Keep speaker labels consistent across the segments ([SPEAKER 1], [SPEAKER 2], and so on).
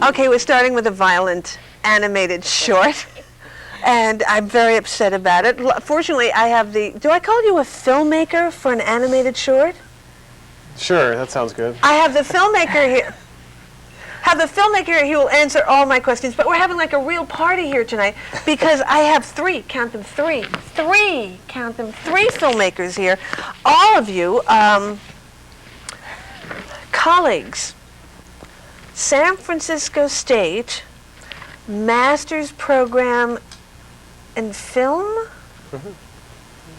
[SPEAKER 1] Okay, we're starting with a violent animated short, and I'm very upset about it. Fortunately, I have the, do I call you a filmmaker for an animated short?
[SPEAKER 2] Sure, that sounds good.
[SPEAKER 1] I have the filmmaker here. He will answer all my questions, but we're having like a real party here tonight because I have three filmmakers here. All of you, colleagues. San Francisco State master's program in film?
[SPEAKER 3] Mm-hmm.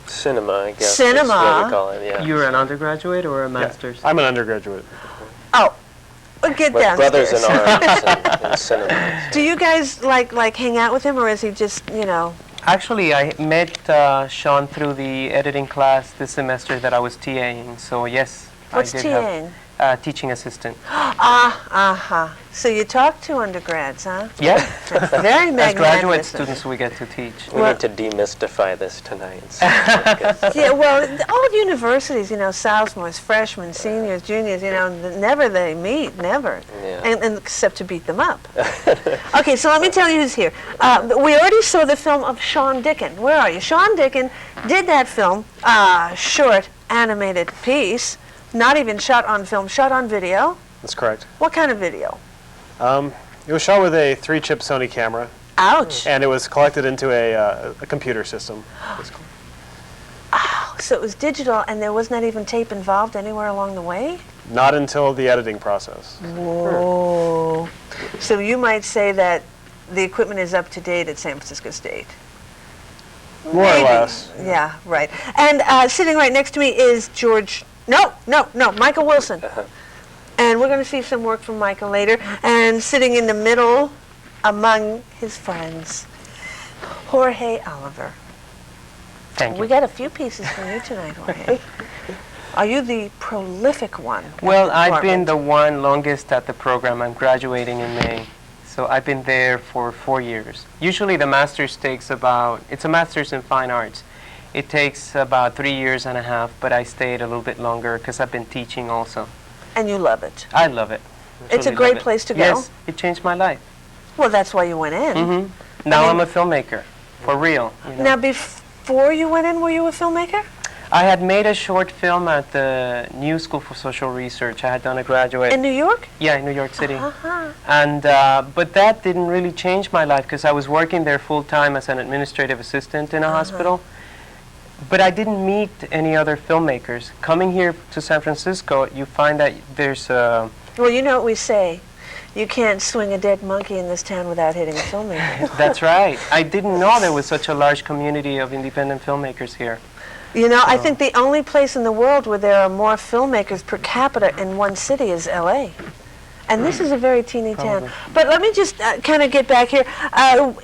[SPEAKER 3] Cinema, I guess.
[SPEAKER 1] Cinema.
[SPEAKER 3] That's what we call it, yeah.
[SPEAKER 4] You were an undergraduate or a master's?
[SPEAKER 2] Yeah, I'm an undergraduate.
[SPEAKER 1] Oh, get downstairs.
[SPEAKER 3] Brothers in arms in cinema.
[SPEAKER 1] Do you guys like hang out with him, or is he just, you know?
[SPEAKER 4] Actually, I met Sean through the editing class this semester that I was TAing, so yes.
[SPEAKER 1] What's
[SPEAKER 4] I did
[SPEAKER 1] TAing?
[SPEAKER 4] Teaching assistant.
[SPEAKER 1] So you talk to undergrads, huh?
[SPEAKER 4] Yeah.
[SPEAKER 1] That's very magnanimous.
[SPEAKER 4] As graduate students, we get to teach.
[SPEAKER 3] We need to demystify this tonight.
[SPEAKER 1] Yeah, well, all universities, you know, sophomores, freshmen, seniors, juniors, you know, never they meet, never.
[SPEAKER 3] Yeah.
[SPEAKER 1] And except to beat them up. Okay, so let me tell you who's here. We already saw the film of Sean Dicken. Where are you? Sean Dicken did that film, short animated piece. Not even shot on film, shot on video.
[SPEAKER 2] That's correct.
[SPEAKER 1] What kind of video?
[SPEAKER 2] It was shot with a 3-chip Sony camera.
[SPEAKER 1] Ouch.
[SPEAKER 2] And it was collected into a computer system.
[SPEAKER 1] Oh, so it was digital and there was not even tape involved anywhere along the way?
[SPEAKER 2] Not until the editing process.
[SPEAKER 1] Whoa. So you might say that the equipment is up to date at San Francisco State.
[SPEAKER 2] More or less.
[SPEAKER 1] Yeah, right. And sitting right next to me is George. No, Michael Wilson. And we're going to see some work from Michael later. And sitting in the middle among his friends, Jorge Oliver.
[SPEAKER 4] Thank you.
[SPEAKER 1] We got a few pieces from you tonight, Jorge. Are you the prolific one?
[SPEAKER 4] Well, I've been the one longest at the program. I'm graduating in May. So I've been there for 4 years. Usually the master's takes it's a master's in fine arts. It takes about 3.5 years, but I stayed a little bit longer because I've been teaching also.
[SPEAKER 1] And you love it.
[SPEAKER 4] I love it.
[SPEAKER 1] It's a great place to go.
[SPEAKER 4] Yes, it changed my life.
[SPEAKER 1] Well, that's why you went in.
[SPEAKER 4] Mm-hmm. Now I'm a filmmaker, for real. You know.
[SPEAKER 1] Now, before you went in, were you a filmmaker?
[SPEAKER 4] I had made a short film at the New School for Social Research. I had done a graduate.
[SPEAKER 1] In New York?
[SPEAKER 4] Yeah, in New York City.
[SPEAKER 1] Uh-huh.
[SPEAKER 4] And but that didn't really change my life because I was working there full-time as an administrative assistant in a hospital. But I didn't meet any other filmmakers. Coming here to San Francisco, you find that there's a...
[SPEAKER 1] Well, you know what we say. You can't swing a dead monkey in this town without hitting a filmmaker.
[SPEAKER 4] That's right. I didn't know there was such a large community of independent filmmakers here.
[SPEAKER 1] You know, I think the only place in the world where there are more filmmakers per capita in one city is L.A. And this is a very teeny town. But let me just kind of get back here.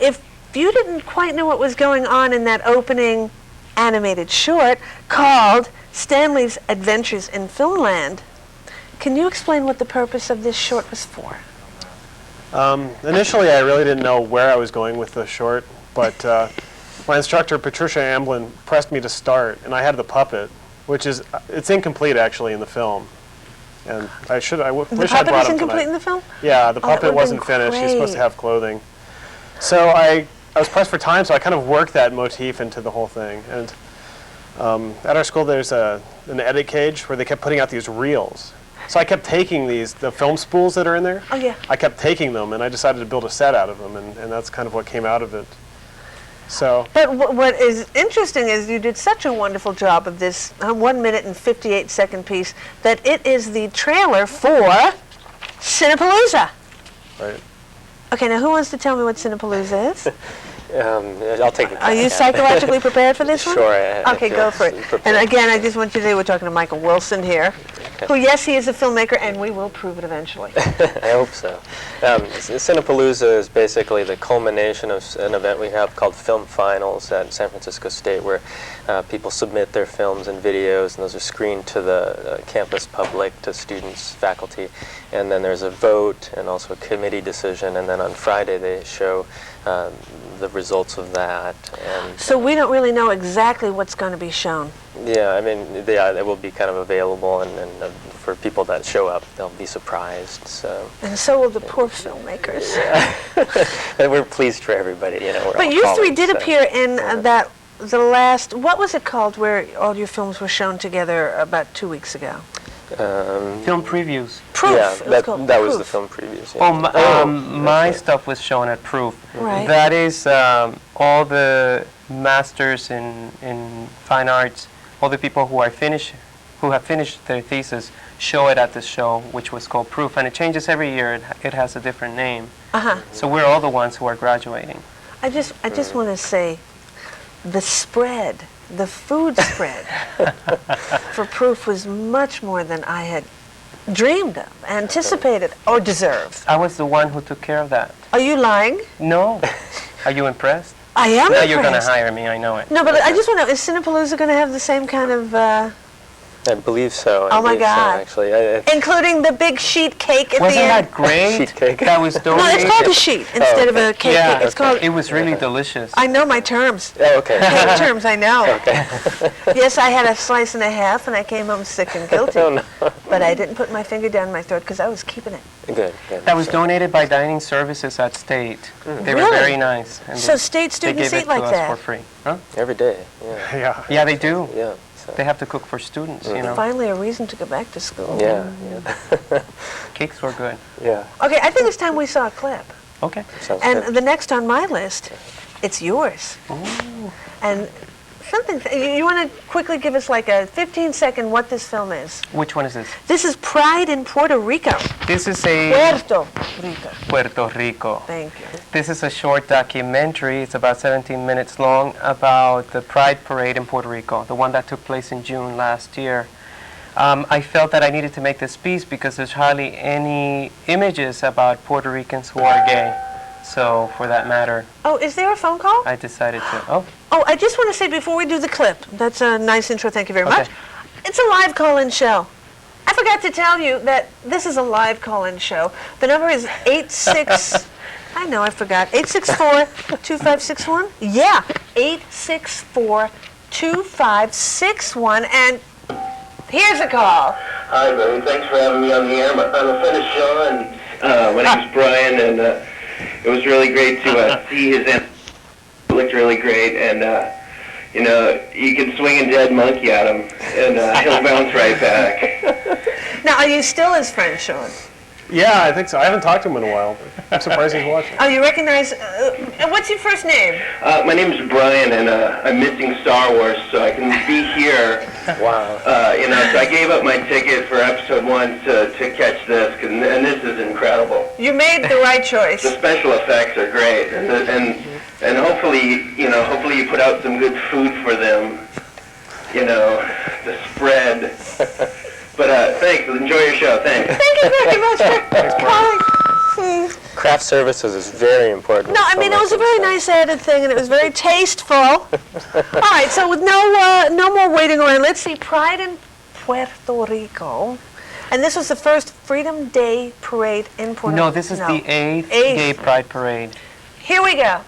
[SPEAKER 1] If you didn't quite know what was going on in that opening animated short called Stanley's Adventures in Filmland, can you explain what the purpose of this short was for?
[SPEAKER 2] Initially, I really didn't know where I was going with the short, but my instructor, Patricia Amblin, pressed me to start, and I had the puppet, which is, it's incomplete actually in the film. And I wish I brought him tonight.
[SPEAKER 1] The puppet is incomplete in the film?
[SPEAKER 2] Yeah, the puppet wasn't finished. He's supposed to have clothing. So I was pressed for time, so I kind of worked that motif into the whole thing. And at our school, there's an edit cage where they kept putting out these reels. So I kept taking the film spools that are in there.
[SPEAKER 1] Oh, yeah.
[SPEAKER 2] I kept taking them, and I decided to build a set out of them, and that's kind of what came out of it. So. But
[SPEAKER 1] what is interesting is you did such a wonderful job of this 1 minute and 58-second piece that it is the trailer for Cinepalooza.
[SPEAKER 2] Right.
[SPEAKER 1] Okay, now who wants to tell me what Cinepalooza is?
[SPEAKER 3] I'll take it.
[SPEAKER 1] Are you psychologically prepared for this one?
[SPEAKER 3] Sure.
[SPEAKER 1] Okay, go for it. And again, I just want you to say we're talking to Michael Wilson here. who, yes, he is a filmmaker, and we will prove it eventually.
[SPEAKER 3] I hope so. Cinepalooza is basically the culmination of an event we have called Film Finals at San Francisco State, where people submit their films and videos, and those are screened to the campus public, to students, faculty, and then there's a vote and also a committee decision, and then on Friday they show the results of that. And
[SPEAKER 1] So we don't really know exactly what's going to be shown.
[SPEAKER 3] yeah, I mean, it will be kind of available, and for people that show up, they'll be surprised. So.
[SPEAKER 1] And so will the poor filmmakers.
[SPEAKER 3] And we're pleased for everybody, you know. We're
[SPEAKER 1] But
[SPEAKER 3] all
[SPEAKER 1] you three
[SPEAKER 3] colleagues,
[SPEAKER 1] did
[SPEAKER 3] so.
[SPEAKER 1] appear in the last, what was it called, where all your films were shown together about 2 weeks ago?
[SPEAKER 4] Film previews.
[SPEAKER 1] Proof.
[SPEAKER 3] Yeah,
[SPEAKER 1] It was called
[SPEAKER 3] that was the
[SPEAKER 1] Proof.
[SPEAKER 3] film previews. Yeah.
[SPEAKER 4] Oh, my stuff was shown at Proof.
[SPEAKER 1] Right.
[SPEAKER 4] That is all the masters in fine arts, all the people who have finished their thesis show it at the show, which was called Proof, and it changes every year. It has a different name.
[SPEAKER 1] Uh-huh.
[SPEAKER 4] So we're all the ones who are graduating.
[SPEAKER 1] I just want to say, the spread, the food spread for Proof was much more than I had dreamed of, anticipated, or deserved.
[SPEAKER 4] I was the one who took care of that.
[SPEAKER 1] Are you lying?
[SPEAKER 4] No. Are you impressed?
[SPEAKER 1] I am
[SPEAKER 4] Now
[SPEAKER 1] impressed.
[SPEAKER 4] you're going to hire me, I know it.
[SPEAKER 1] No, but I just want to know, is Cinepalooza going to have the same kind of,
[SPEAKER 3] I believe so.
[SPEAKER 1] Oh my God.
[SPEAKER 3] Actually,
[SPEAKER 1] including the big sheet cake at
[SPEAKER 4] Wasn't
[SPEAKER 1] the end?
[SPEAKER 4] that great?
[SPEAKER 3] Sheet cake.
[SPEAKER 4] That was
[SPEAKER 1] No,
[SPEAKER 4] donated.
[SPEAKER 1] it's called a sheet instead of a cake.
[SPEAKER 4] Yeah,
[SPEAKER 1] It's called,
[SPEAKER 4] it was really delicious.
[SPEAKER 1] I know my terms.
[SPEAKER 3] Oh, okay.
[SPEAKER 1] Cake terms, I know.
[SPEAKER 3] Okay.
[SPEAKER 1] Yes, I had a slice and a half, and I came home sick and guilty.
[SPEAKER 3] Oh, no.
[SPEAKER 1] But I didn't put my finger down my throat because I was keeping it.
[SPEAKER 3] Good. Good.
[SPEAKER 4] That was donated by Dining Services at State. They were
[SPEAKER 1] Really?
[SPEAKER 4] very nice. And
[SPEAKER 1] So
[SPEAKER 4] they-
[SPEAKER 1] state
[SPEAKER 4] they
[SPEAKER 1] students
[SPEAKER 4] gave
[SPEAKER 1] eat
[SPEAKER 4] it
[SPEAKER 1] like
[SPEAKER 4] to us
[SPEAKER 1] that.
[SPEAKER 4] for free. Huh?
[SPEAKER 3] Every day. Yeah.
[SPEAKER 2] Yeah.
[SPEAKER 4] Yeah, they do.
[SPEAKER 3] Yeah. So.
[SPEAKER 4] They have to cook for students, you know.
[SPEAKER 1] Finally, a reason to go back to school.
[SPEAKER 3] Yeah. Yeah.
[SPEAKER 4] Cakes were good.
[SPEAKER 3] Yeah.
[SPEAKER 1] Okay, I think it's time we saw a clip.
[SPEAKER 4] Okay.
[SPEAKER 3] Sounds
[SPEAKER 1] And
[SPEAKER 3] good.
[SPEAKER 1] the next on my list, it's yours. And something, you want to quickly give us like a 15-second what this film is?
[SPEAKER 4] Which one is this?
[SPEAKER 1] This is Pride in Puerto Rico.
[SPEAKER 4] This is a
[SPEAKER 1] Puerto Rico.
[SPEAKER 4] Puerto Rico.
[SPEAKER 1] Thank you.
[SPEAKER 4] This is a short documentary. It's about 17 minutes long about the Pride Parade in Puerto Rico, the one that took place in June last year. I felt that I needed to make this piece because there's hardly any images about Puerto Ricans who are gay. So, for that matter,
[SPEAKER 1] Oh, is there a phone call?
[SPEAKER 4] I decided to. Oh,
[SPEAKER 1] Oh, I just want to say before we do the clip, that's a nice intro, thank you very much.
[SPEAKER 4] Okay.
[SPEAKER 1] It's a live call-in show. I forgot to tell you that this is a live call-in show. The number is 86, I know, I forgot, 864-2561? Yeah, 864-2561, and here's a call.
[SPEAKER 5] Hi, Barry. Thanks for having me on the air. I'm a finished show, and my name's Bryan, and it was really great to see his end. It looked really great, and you know, you can swing a dead monkey at him, and he'll bounce right back.
[SPEAKER 1] Now, are you still his friend, Sean?
[SPEAKER 2] Yeah, I think so. I haven't talked to him in a while, but I'm surprised he's watching.
[SPEAKER 1] Oh, you recognize, what's your first name?
[SPEAKER 5] My name's Bryan, and I'm missing Star Wars, so I can be here.
[SPEAKER 3] Wow.
[SPEAKER 5] You know, so I gave up my ticket for episode 1 to catch this, and this is incredible.
[SPEAKER 1] You made the right choice.
[SPEAKER 5] The special effects are great, and hopefully, you know, hopefully you put out some good food for them, you know, the spread. But thanks, enjoy your show, thanks.
[SPEAKER 1] Thank you very much for calling.
[SPEAKER 3] Craft services is very important.
[SPEAKER 1] No, I mean, it was a very nice added thing, and it was very tasteful. All right, so with no more waiting around, let's see Pride in Puerto Rico. And this was the first Freedom Day parade in Puerto Rico.
[SPEAKER 4] no, this is the 8th
[SPEAKER 1] Eighth.
[SPEAKER 4] Gay Pride Parade.
[SPEAKER 1] Here we go.